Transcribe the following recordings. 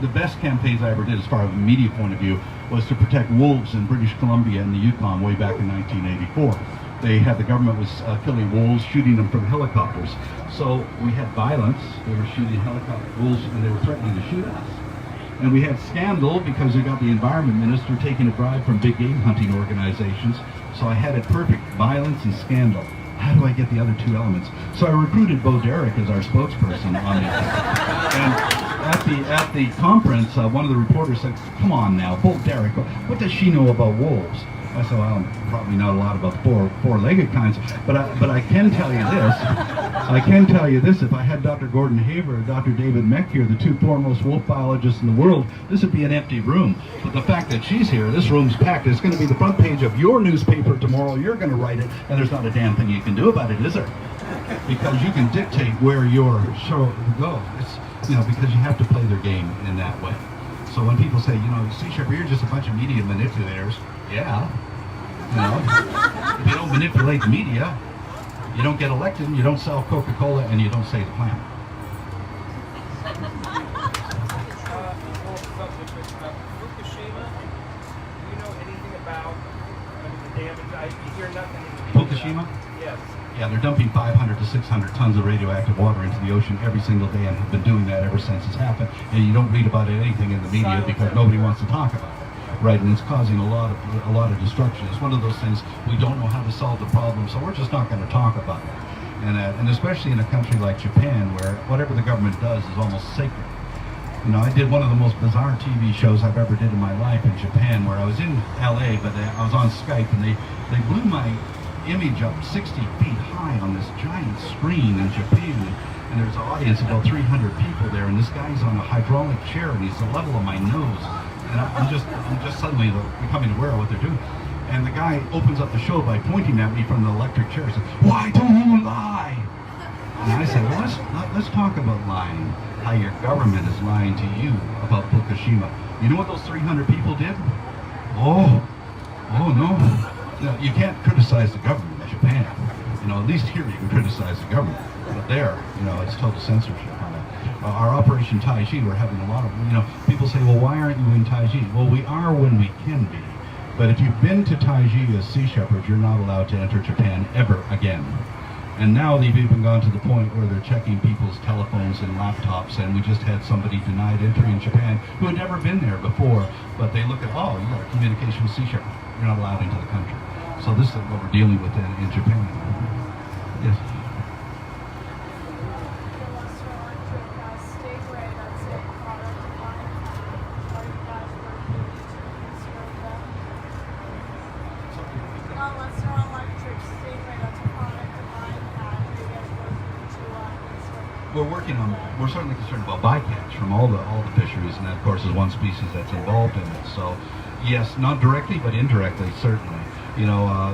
the best campaigns I ever did, as far as a media point of view, was to protect wolves in British Columbia and the Yukon way back in 1984. The government was killing wolves, shooting them from helicopters. So we had violence. They were shooting wolves, and they were threatening to shoot us. And we had scandal because we got the environment minister taking a bribe from big game hunting organizations. So I had it perfect: violence and scandal. How do I get the other two elements? So I recruited Bo Derek as our spokesperson on it. And at the conference, one of the reporters said, "Come on now, Bo Derek, what does she know about wolves?" I said, "Well, probably not a lot about four-legged kinds, but I can tell you this. I can tell you this: if I had Dr. Gordon Haver or Dr. David Meck here, the two foremost wolf biologists in the world, this would be an empty room. But the fact that she's here, this room's packed. It's going to be the front page of your newspaper tomorrow. You're going to write it, and there's not a damn thing you can do about it, is there? Because you can dictate where your show goes. It's, because you have to play their game in that way. So when people say, Sea Shepherd, you're just a bunch of media manipulators. Yeah. If you don't manipulate the media, you don't get elected, and you don't sell Coca-Cola, and you don't save the planet. Fukushima, do you know anything about the damage? You hear nothing. Fukushima? Yes. Yeah, they're dumping 500 to 600 tons of radioactive water into the ocean every single day, and have been doing that ever since it's happened. And you don't read about it anything in the media because nobody wants to talk about it. Right, and it's causing a lot of destruction. It's one of those things we don't know how to solve the problem, so we're just not going to talk about it. And especially in a country like Japan, where whatever the government does is almost sacred. I did one of the most bizarre TV shows I've ever did in my life in Japan, where I was in LA, but I was on Skype, and they blew my image up 60 feet high on this giant screen in Japan. And there's an audience of about 300 people there, and this guy's on a hydraulic chair, and he's the level of my nose. And I'm just suddenly becoming aware of what they're doing. And the guy opens up the show by pointing at me from the electric chair. He said, "Why don't you lie?" And I said, "Well, let's talk about lying. How your government is lying to you about Fukushima. You know what those 300 people did? Oh no. You can't criticize the government in Japan. At least here you can criticize the government. But there, it's total censorship." Our Operation Taiji, we're having a lot of, people say, "Well, why aren't you in Taiji?" Well, we are when we can be. But if you've been to Taiji as Sea Shepherds, you're not allowed to enter Japan ever again. And now they've even gone to the point where they're checking people's telephones and laptops, and we just had somebody denied entry in Japan who had never been there before, but they look at, "Oh, you got a communication with Sea Shepherd. You're not allowed into the country." So this is what we're dealing with in Japan. Yes. We're certainly concerned about bycatch from all the fisheries, and that, of course, is one species that's involved in it. So, yes, not directly, but indirectly, certainly. The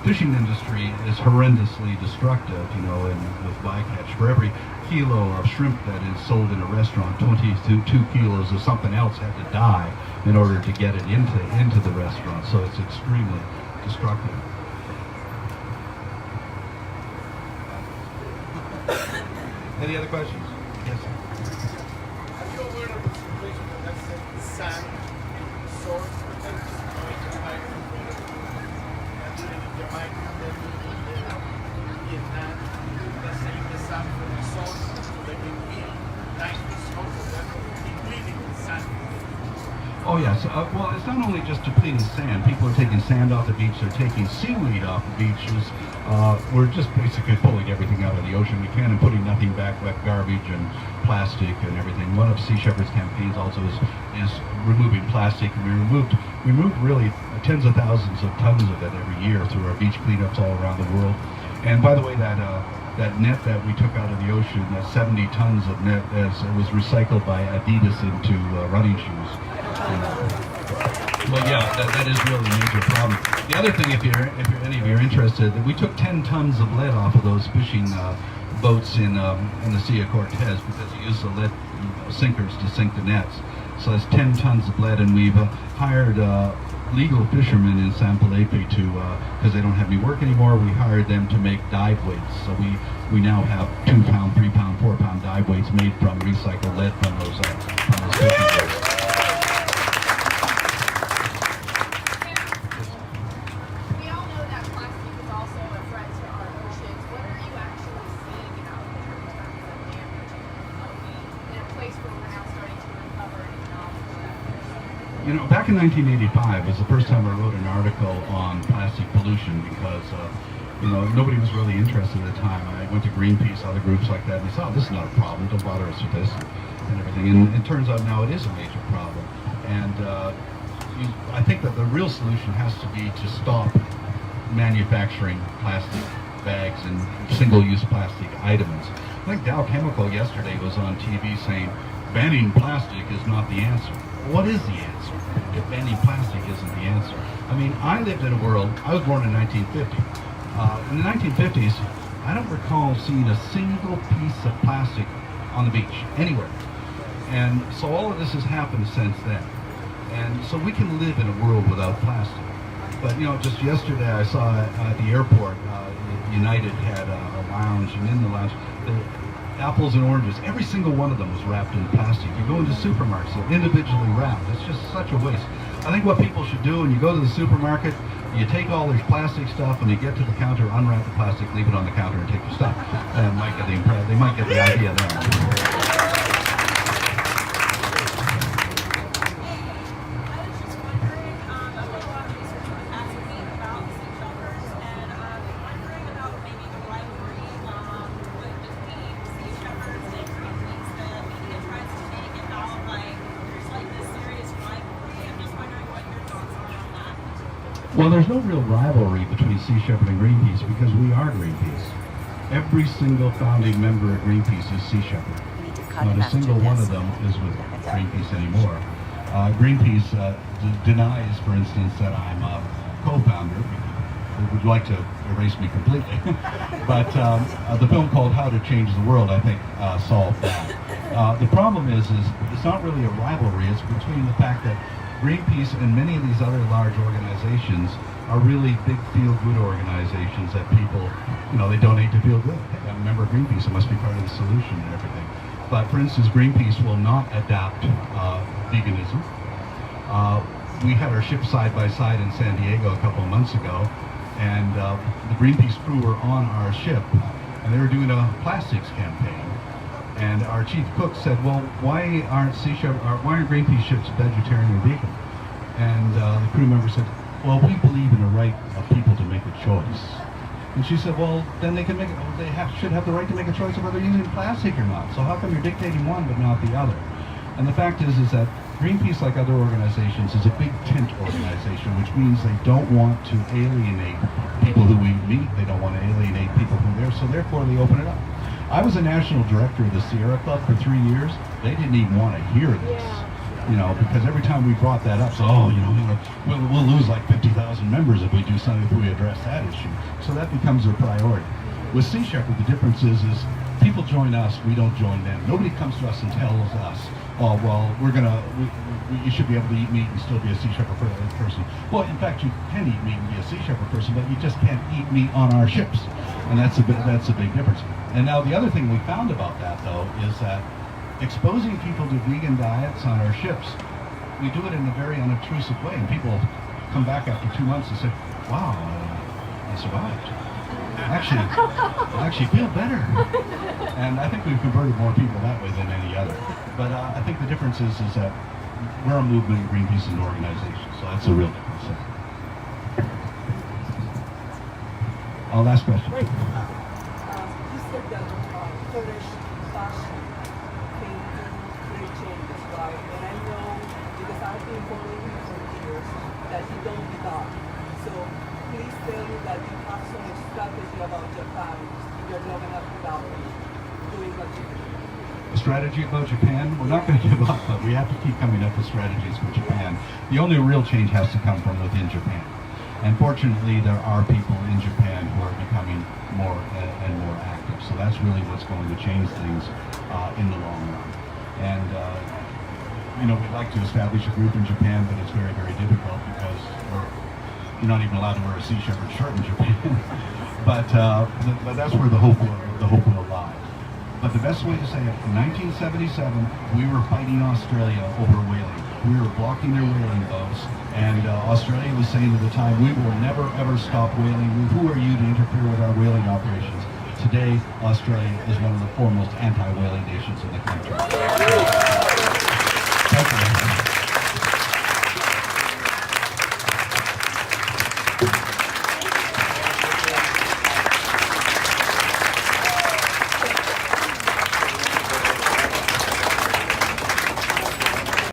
fishing industry is horrendously destructive, with bycatch. For every kilo of shrimp that is sold in a restaurant, 22 kilos of something else had to die in order to get it into the restaurant. So it's extremely destructive. Any other questions? Yes, sir. Have you aware of the situation that that's the sand source protects Vietnam, Vietnam, that's saying the sand from the source, they will be 90 source of that, depleting the sand. Oh yes, well it's not only just depleting sand. People are taking sand off the beach, they're taking seaweed off the beaches. We're just basically pulling everything out of the ocean we can and putting nothing back, wet garbage and plastic and everything. One of Sea Shepherd's campaigns also is removing plastic, and we moved really tens of thousands of tons of it every year through our beach cleanups all around the world. And by the way, that net that we took out of the ocean, that 70 tons of net, was recycled by Adidas into running shoes. Well, yeah, that is really a major problem. The other thing, if any of you are interested, that we took 10 tons of lead off of those fishing boats in the Sea of Cortez because they used the lead sinkers to sink the nets. So that's 10 tons of lead, and we've hired legal fishermen in San Felipe to, because they don't have any work anymore, we hired them to make dive weights. So we now have 2 pound, 3 pound, 4 pound dive weights made from recycled lead from those fishing boats. We all know that plastic is also a threat to our oceans. What are you actually seeing out there in terms of damage in a place where we're now starting to recover and acknowledge that? You know, back in 1985 was the first time I wrote an article on plastic pollution because, you know, nobody was really interested at the time. I went to Greenpeace, other groups like that, and they said, oh, this is not a problem, don't bother us with this, and everything. And it turns out now it is a major problem. And I think that the real solution has to be to stop manufacturing plastic bags and single-use plastic items. I think Dow Chemical yesterday was on TV saying, banning plastic is not the answer. What is the answer if banning plastic isn't the answer? I mean, I lived in a world, I was born in 1950. In the 1950s, I don't recall seeing a single piece of plastic on the beach, anywhere. And so all of this has happened since then. And so we can live in a world without plastic. But, you know, just yesterday I saw at the airport, United had a lounge, and in the lounge, apples and oranges, every single one of them was wrapped in plastic. You go into supermarkets, they're individually wrapped. It's just such a waste. I think what people should do when you go to the supermarket, you take all this plastic stuff and you get to the counter, unwrap the plastic, leave it on the counter, and take your stuff. They might get the idea there. Well, there's no real rivalry between Sea Shepherd and Greenpeace because we are Greenpeace. Every single founding member of Greenpeace is Sea Shepherd. Not a single one of them is with Greenpeace anymore. Greenpeace denies, for instance, that I'm a co-founder. They would like to erase me completely. But the film called How to Change the World, I think, solved that. The problem is it's not really a rivalry. It's between the fact that Greenpeace and many of these other large organizations are really big feel-good organizations that people, you know, they donate to feel good. Hey, I'm a member of Greenpeace, I must be part of the solution and everything. But for instance, Greenpeace will not adopt veganism. We had our ship side by side in San Diego a couple of months ago, and the Greenpeace crew were on our ship, and they were doing a plastics campaign. And our chief cook said, well, why aren't Greenpeace ships vegetarian or vegan? And the crew member said, well, we believe in the right of people to make a choice. And she said, well, then they can make it, should have the right to make a choice of whether they're using plastic or not. So how come you're dictating one but not the other? And the fact is that Greenpeace, like other organizations, is a big tent organization, which means they don't want to alienate people who eat meat. They don't want to alienate people who are there, so therefore they open it up. I was a national director of the Sierra Club for 3 years. They didn't even want to hear this, you know, because every time we brought that up, so, we'll lose like 50,000 members if we do something, if we address that issue. So that becomes a priority. With Sea Shepherd, the difference is people join us, we don't join them. Nobody comes to us and tells us, oh, well, you should be able to eat meat and still be a Sea Shepherd person. Well, in fact, you can eat meat and be a Sea Shepherd person, but you just can't eat meat on our ships. And that's a big difference. And now the other thing we found about that, though, is that exposing people to vegan diets on our ships, we do it in a very unobtrusive way. And people come back after 2 months and say, wow, I survived. I actually feel better. And I think we've converted more people that way than any other. But I think the difference is that we're a movement, and Greenpeace is an organization. So that's a real difference. Last question. You said that Polish fashion can create changes, right? And I know, because I've been following you for years, that you don't give up. So please tell me that you have some strategy about Japan. You're not going to give up doing what you do. A strategy about Japan? We're not going to give up, but we have to keep coming up with strategies for Japan. The only real change has to come from within Japan. And fortunately, there are people in Japan who are becoming more and more active. So that's really what's going to change things in the long run. And we'd like to establish a group in Japan, but it's very, very difficult because you're not even allowed to wear a Sea Shepherd shirt in Japan. but that's where the hope will lie. But the best way to say it, in 1977, we were fighting Australia over whaling. We were blocking their whaling boats, and Australia was saying at the time, we will never ever stop whaling. Who are you to interfere with our whaling operations? Today, Australia is one of the foremost anti-whaling nations in the country.